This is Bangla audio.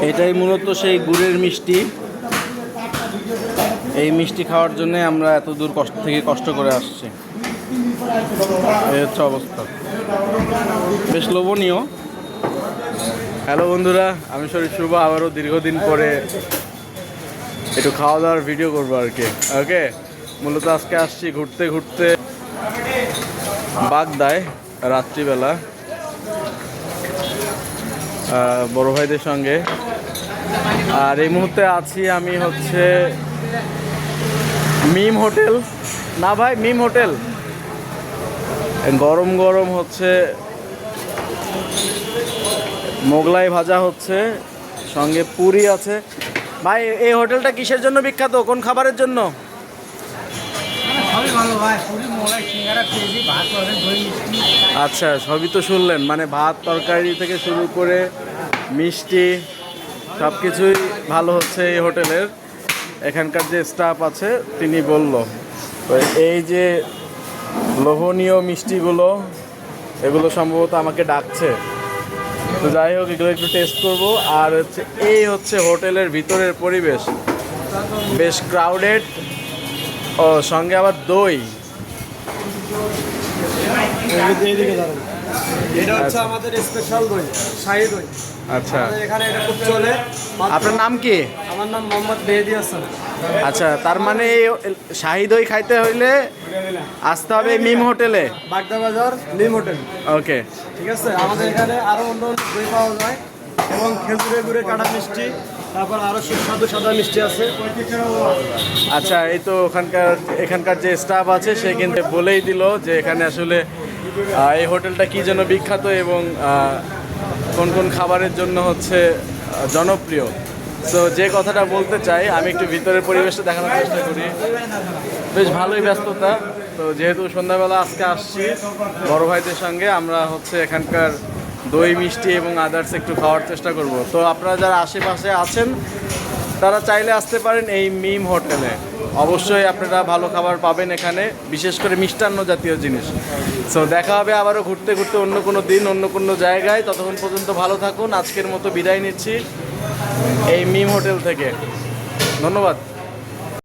এটাই মূলত সেই গুড়ের মিষ্টি। এই মিষ্টি খাওয়ার জন্য আমরা এত দূর কষ্ট করে আসছি। এই হচ্ছে অবস্থা, বেশ লোভনীয়। হ্যালো বন্ধুরা, আমি শরীফ শুভ, আবারও দীর্ঘদিন পরে একটু খাওয়া দাওয়ার ভিডিও করবো আর কি। ওকে, মূলত আজকে আসছি ঘুরতে ঘুরতে বাগদায় রাত্রিবেলা বড় ভাইদের সঙ্গে। আর এই মুহূর্তে আছি আমি হচ্ছে মিম হোটেল, না ভাই মিম হোটেল। গরম গরম হচ্ছে মোগলাই ভাজা হচ্ছে, সঙ্গে পুরি আছে। ভাই এই হোটেলটা কিসের জন্য বিখ্যাত, কোন খাবারের জন্য? আচ্ছা, সবই তো শুনলেন, মানে ভাত তরকারি থেকে শুরু করে মিষ্টি সব কিছুই ভালো হচ্ছে এই হোটেলের। এখানকার যে স্টাফ আছে তিনি বলল, তো এই যে লোভনীয় মিষ্টিগুলো, এগুলো সম্ভবত আমাকে ডাকছে। তো যাই হোক, এগুলো একটু টেস্ট করবো। আর হচ্ছে এই হচ্ছে হোটেলের ভিতরের পরিবেশ, বেশ ক্রাউডেড, ও সঙ্গে আবার দই। এটা হচ্ছে আমাদের স্পেশাল দই, শাহী দই। আচ্ছা, এখানে এটা খুব চলে। আপনার নাম কি? আমার নাম মোহাম্মদ মেহেদি হাসান। আচ্ছা, তার মানে এই শাহী দই খাইতে হইলে আসতে হবে মিম হোটেলে, বাগদা বাজার মিম হোটেল। ওকে, ঠিক আছে। আমাদের এখানে আরো অন্য অন্য দই পাওয়া যায় এবং খেজুরের গুড়ে কাটা মিষ্টি, তারপর আরো সুস্বাদু সাদা মিষ্টি আছে। আচ্ছা, এই তো এখানকার যে স্টাফ আছে সে কিন্তু বলেই দিল যে এখানে আসলে এই হোটেলটা কি জন্য বিখ্যাত এবং কোন কোন খাবারের জন্য হচ্ছে জনপ্রিয়। তো যে কথাটা বলতে চাই, আমি একটু ভিতরের পরিবেশটা দেখানোর চেষ্টা করি। বেশ ভালোই ব্যস্ততা। তো যেহেতু সন্ধ্যাবেলা আজকে আসছি বড় ভাইদের সঙ্গে, আমরা হচ্ছে এখানকার দই মিষ্টি এবং আদার্স একটু খাওয়ার চেষ্টা করব। তো আপনারা যারা আশেপাশে আছেন তারা চাইলে আসতে পারেন এই মিম হোটেলে। অবশ্যই আপনারা ভালো খাবার পাবেন এখানে, বিশেষ করে মিষ্টান্ন জাতীয় জিনিস। সো দেখা হবে আবারও ঘুরতে ঘুরতে অন্য কোনো দিন, অন্য কোনো জায়গায়। ততক্ষণ পর্যন্ত ভালো থাকুন। আজকের মতো বিদায় নিচ্ছি এই মিম হোটেল থেকে। ধন্যবাদ।